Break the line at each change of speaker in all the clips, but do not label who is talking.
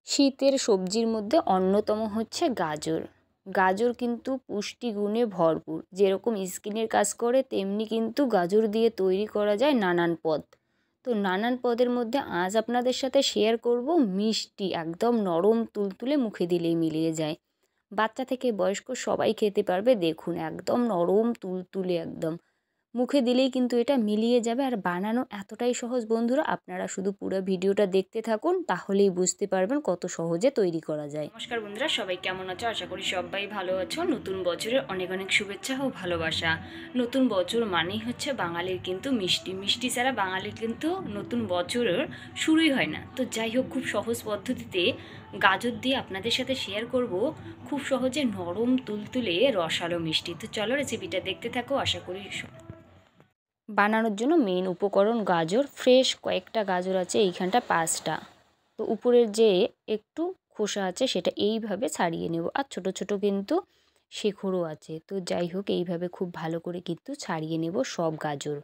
শীতের সবজির মধ্যে অন্যতম হচ্ছে গাজর। গাজর কিন্তু পুষ্টিগুণে ভরপুর। যেরকম স্কিনের কাজ করে তেমনি কিন্তু গাজর দিয়ে তৈরি করা যায় নানান পদ। তো নানান পদের মধ্যে আজ আপনাদের সাথে শেয়ার করব মিষ্টি, একদম নরম তুলতুলে, মুখে দিলেই মিলিয়ে যায়। বাচ্চা থেকে বয়স্ক সবাই খেতে পারবে। দেখুন একদম নরম তুলতুলে, একদম মুখে দিলেই কিন্তু এটা মিলিয়ে যাবে। আর বানানো এতটাই সহজ বন্ধুরা, আপনারা শুধু পুরো ভিডিওটা দেখতে থাকুন, তাহলেই বুঝতে পারবেন কত সহজে তৈরি করা যায়। নমস্কার বন্ধুরা, সবাই কেমন আছো? আশা করি সবাই ভালো আছো। নতুন বছরের অনেক অনেক শুভেচ্ছা ও ভালোবাসা। নতুন বছর মানেই হচ্ছে বাঙালির কিন্তু মিষ্টি। মিষ্টি ছাড়া বাঙালির কিন্তু নতুন বছরের শুরুই হয় না। তো যাই হোক, খুব সহজ পদ্ধতিতে গাজর দিয়ে আপনাদের সাথে শেয়ার করব খুব সহজে নরম তুলতুলে রসালো মিষ্টি। তো চলো রেসিপিটা দেখতে থাকো। আশা করি বানানোর জন্য মেন উপকরণ গাজর। ফ্রেশ কয়েকটা গাজর আছে এইখানটা 5টা। তো উপরের যে একটু খোসা আছে সেটা এইভাবে ছাড়িয়ে নেব। আর ছোট ছোট কিন্তু শেকড়ও আছে। তো যাই হোক, এইভাবে খুব ভালো করে কিন্তু ছাড়িয়ে নেব সব গাজর।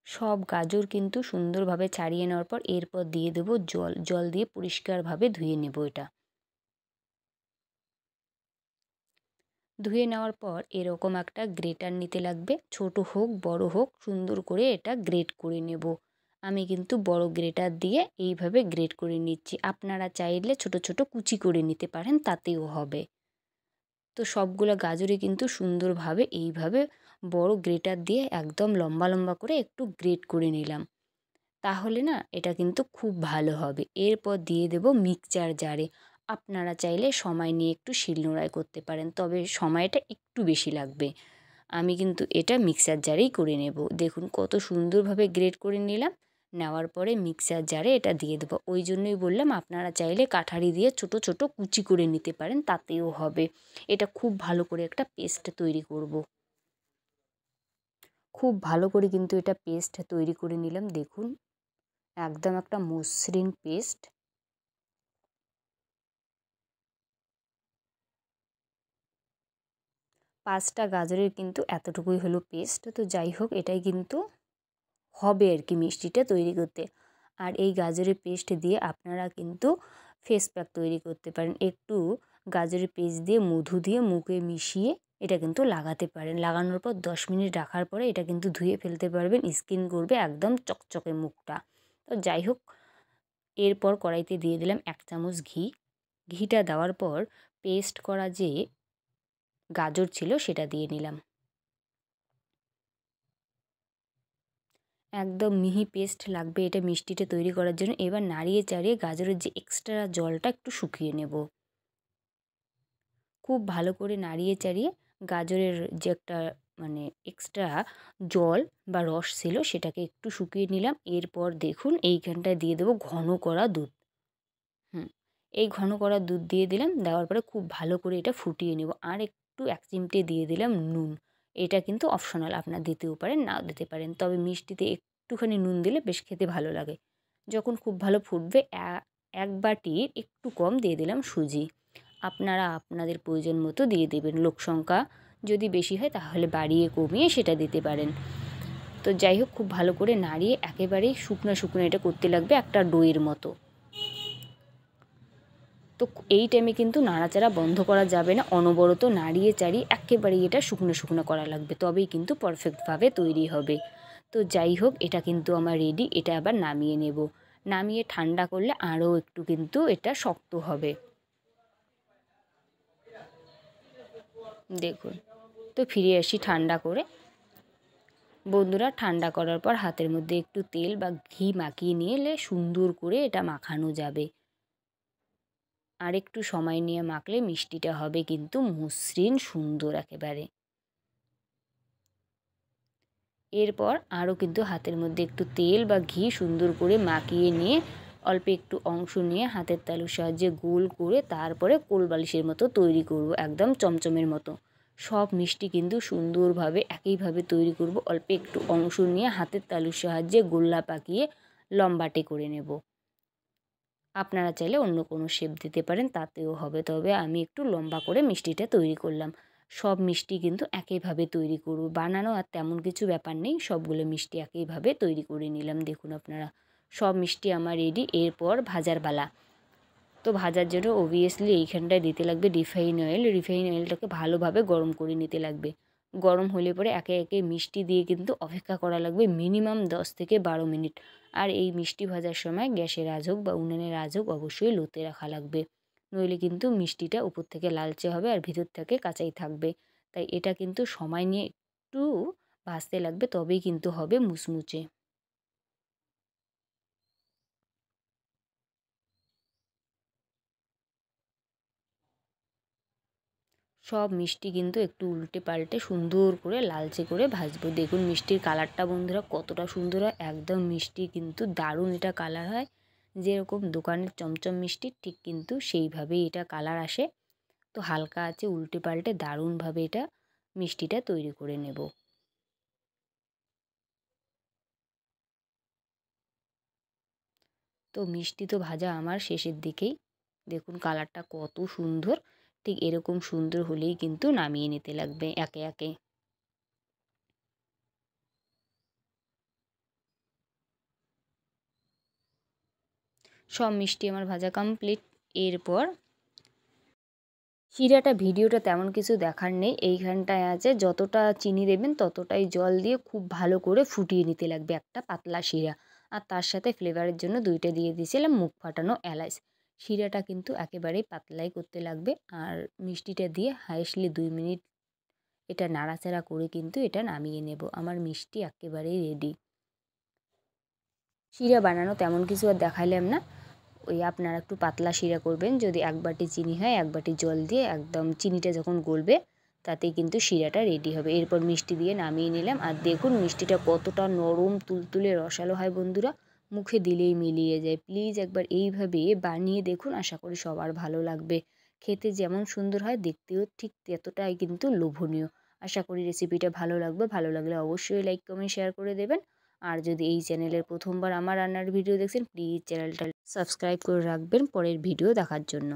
সব গাজর কিন্তু সুন্দরভাবে ছাড়িয়ে নেওয়ার পর এরপর দিয়ে দেব জল। জল দিয়ে পরিষ্কারভাবে ধুয়ে নেব এটা। ধুয়ে নেওয়ার পর এরকম একটা গ্রেটার নিতে লাগবে। ছোট হোক বড় হোক, সুন্দর করে এটা গ্রেট করে নেব। আমি কিন্তু বড় গ্রেটার দিয়ে এইভাবে গ্রেট করে নিচ্ছি। আপনারা চাইলে ছোট ছোট কুচি করে নিতে পারেন, তাতেও হবে। তো সবগুলো গাজরে কিন্তু সুন্দরভাবে এইভাবে বড় গ্রেটার দিয়ে একদম লম্বা লম্বা করে একটু গ্রেট করে নিলাম। তাহলে না এটা কিন্তু খুব ভালো হবে। এরপর দিয়ে দেব মিক্সচার জারে। আপনারা চাইলে সময় নিয়ে একটু শিলনোড়ায় করতে পারেন, তবে সময়টা একটু বেশি লাগবে। আমি কিন্তু এটা মিক্সার জারেই করে নেব। দেখুন কত সুন্দরভাবে গ্রেট করে নিলাম। নেওয়ার পরে মিক্সার জারে এটা দিয়ে দেবো। ওই জন্যই বললাম আপনারা চাইলে কাঠারি দিয়ে ছোট ছোট কুচি করে নিতে পারেন, তাতেও হবে। এটা খুব ভালো করে একটা পেস্ট তৈরি করব। খুব ভালো করে কিন্তু এটা পেস্ট তৈরি করে নিলাম। দেখুন একদম একটা মসৃণ পেস্ট। 5টা গাজরের কিন্তু এতটুকুই হলো পেস্ট। তো যাই হোক, এটাই কিন্তু হবে আর কি মিষ্টিটা তৈরি করতে। আর এই গাজরের পেস্ট দিয়ে আপনারা কিন্তু ফেস প্যাক তৈরি করতে পারেন। একটু গাজরের পেস্ট দিয়ে মধু দিয়ে মুখে মিশিয়ে এটা কিন্তু লাগাতে পারেন। লাগানোর পর 10 মিনিট রাখার পরে এটা কিন্তু ধুয়ে ফেলতে পারবেন। স্কিন করবে একদম চকচকে মুখটা। তো যাই হোক, এরপর কড়াইতে দিয়ে দিলাম 1 চামচ ঘি। ঘিটা দেওয়ার পর পেস্ট করা যে গাজর ছিল সেটা দিয়ে নিলাম। একদম মিহি পেস্ট লাগবে এটা মিষ্টিটা তৈরি করার জন্য। এবার নাড়িয়ে চাড়িয়ে গাজরের যে এক্সট্রা জলটা একটু শুকিয়ে নেব। খুব ভালো করে নাড়িয়ে চাড়িয়ে গাজরের যে একটা এক্সট্রা জল বা রস ছিল সেটাকে একটু শুকিয়ে নিলাম। এরপর দেখুন এইখানটায় দিয়ে দেবো ঘন করা দুধ। এই ঘন করা দুধ দিয়ে দিলাম। দেওয়ার পরে খুব ভালো করে এটা ফুটিয়ে নেব। আর একটু 1 চিমটে দিয়ে দিলাম নুন। এটা কিন্তু অপশনাল, আপনারা দিতেও পারেন নাও দিতে পারেন, তবে মিষ্টিতে একটুখানি নুন দিলে বেশ খেতে ভালো লাগে। যখন খুব ভালো ফুটবে 1 বাটির একটু কম দিয়ে দিলাম সুজি। আপনারা আপনাদের প্রয়োজন মতো দিয়ে দেবেন। লোক সংখ্যা যদি বেশি হয় তাহলে বাড়িয়ে কমিয়ে সেটা দিতে পারেন। তো যাই হোক, খুব ভালো করে নাড়িয়ে একেবারেই শুকনো শুকনো এটা করতে লাগবে একটা ডোয়ের মতো। তো এই টাইমে কিন্তু নাড়াচাড়া বন্ধ করা যাবে না। অনবরত নাড়িয়ে চাড়িয়ে একেবারেই এটা শুকনো শুকনো করা লাগবে, তবেই কিন্তু পারফেক্টভাবে তৈরি হবে। তো যাই হোক, এটা কিন্তু আমার রেডি। এটা আবার নামিয়ে নেব। নামিয়ে ঠান্ডা করলে আরও একটু কিন্তু এটা শক্ত হবে। দেখুন, তো ফিরে আসি ঠান্ডা করে। বন্ধুরা, ঠান্ডা করার পর হাতের মধ্যে একটু তেল বা ঘি মাখিয়ে নিলে সুন্দর করে এটা মাখানো যাবে। আর একটু সময় নিয়ে মাখলে মিষ্টিটা হবে কিন্তু মসৃণ সুন্দর একেবারে। এরপর আরও কিন্তু হাতের মধ্যে একটু তেল বা ঘি সুন্দর করে মাখিয়ে নিয়ে অল্প একটু অংশ নিয়ে হাতের তালুর সাহায্যে গোল করে তারপরে কোলবালিশের মতো তৈরি করব, একদম চমচমের মতো। সব মিষ্টি কিন্তু সুন্দরভাবে একইভাবে তৈরি করব। অল্প একটু অংশ নিয়ে হাতের তালুর সাহায্যে গোল্লা পাকিয়ে লম্বাটে করে নেব। আপনারা চাইলে অন্য কোনো শেপ দিতে পারেন, তাতেও হবে, তবে আমি একটু লম্বা করে মিষ্টিটা তৈরি করলাম। সব মিষ্টি কিন্তু একইভাবে তৈরি করব, বানানো আর তেমন কিছু ব্যাপার নেই, সবগুলো মিষ্টি একইভাবে তৈরি করে নিলাম। দেখুন আপনারা সব মিষ্টি আমার রেডি। এরপর ভাজার পালা। তো ভাজার জন্য অবভিয়াসলি এইখানটায় দিতে লাগবে রিফাইন অয়েল। রিফাইন অয়েলটাকে ভালোভাবে গরম করে নিতে লাগবে। গরম হলে পরে একে একে মিষ্টি দিয়ে কিন্তু অপেক্ষা করা লাগবে মিনিমাম 10 থেকে 12 মিনিট। আর এই মিষ্টি ভাজার সময় গ্যাসের আঁচ হোক বা উনুনের আঁচ হোক অবশ্যই লোতে রাখা লাগবে, নইলে কিন্তু মিষ্টিটা উপর থেকে লালচে হবে আর ভিতর থেকে কাঁচাই থাকবে। তাই এটা কিন্তু সময় নিয়ে একটু ভাজতে লাগবে, তবেই কিন্তু হবে মুচমুচে। সব মিষ্টি কিন্তু একটু উল্টে পাল্টে সুন্দর করে লালচে করে ভাজবো। দেখুন মিষ্টির কালারটা বন্ধুরা কতটা সুন্দর হয়, একদম মিষ্টি কিন্তু দারুণ এটা কালার হয়। যেরকম দোকানের চমচম মিষ্টি ঠিক কিন্তু সেইভাবেই এটা কালার আসে। তো হালকা আছে উল্টে পাল্টে দারুণভাবে এটা মিষ্টিটা তৈরি করে নেব। তো মিষ্টি তো ভাজা আমার শেষের দিকেই। দেখুন কালারটা কত সুন্দর, ঠিক এরকম সুন্দর হলেই কিন্তু নামিয়ে নিতে লাগবে একে একে। সব মিষ্টি আমার ভাজা কমপ্লিট। এরপর শিরাটা ভিডিওটা তেমন কিছু দেখার নেই, এইখানটায় আছে যতটা চিনি দেবেন ততটাই জল দিয়ে খুব ভালো করে ফুটিয়ে নিতে লাগবে একটা পাতলা শিরা। আর তার সাথে ফ্লেভারের জন্য 2টা দিয়ে দিয়েছিলাম মুখ ফাটানো এলাচ। শিরাটা কিন্তু একেবারেই পাতলাই করতে লাগবে। আর মিষ্টিটা দিয়ে হাইয়েস্টলি 2 মিনিট এটা নাড়াচাড়া করে কিন্তু এটা নামিয়ে নেব। আমার মিষ্টি একেবারেই রেডি। শিরা বানানো তেমন কিছু আর দেখাইলাম না। ওই আপনারা একটু পাতলা শিরা করবেন, যদি 1 বাটি চিনি হয় 1 বাটি জল দিয়ে একদম চিনিটা যখন গলবে তাতেই কিন্তু শিরাটা রেডি হবে। এরপর মিষ্টি দিয়ে নামিয়ে নিলাম। আর দেখুন মিষ্টিটা কতটা নরম তুলতুলে রসালো হয় বন্ধুরা, মুখে দিলেই মিলিয়ে যায়। প্লিজ একবার এইভাবে বানিয়ে দেখুন, আশা করি সবার ভালো লাগবে। খেতে যেমন সুন্দর হয় দেখতেও ঠিক ততটাই কিন্তু লোভনীয়। আশা করি রেসিপিটা ভালো লাগবে, ভালো লাগলে অবশ্যই লাইক কমেন্ট শেয়ার করে দেবেন। আর যদি এই চ্যানেলের প্রথমবার আমার রান্নার ভিডিও দেখছেন প্লিজ চ্যানেলটা সাবস্ক্রাইব করে রাখবেন পরের ভিডিও দেখার জন্য।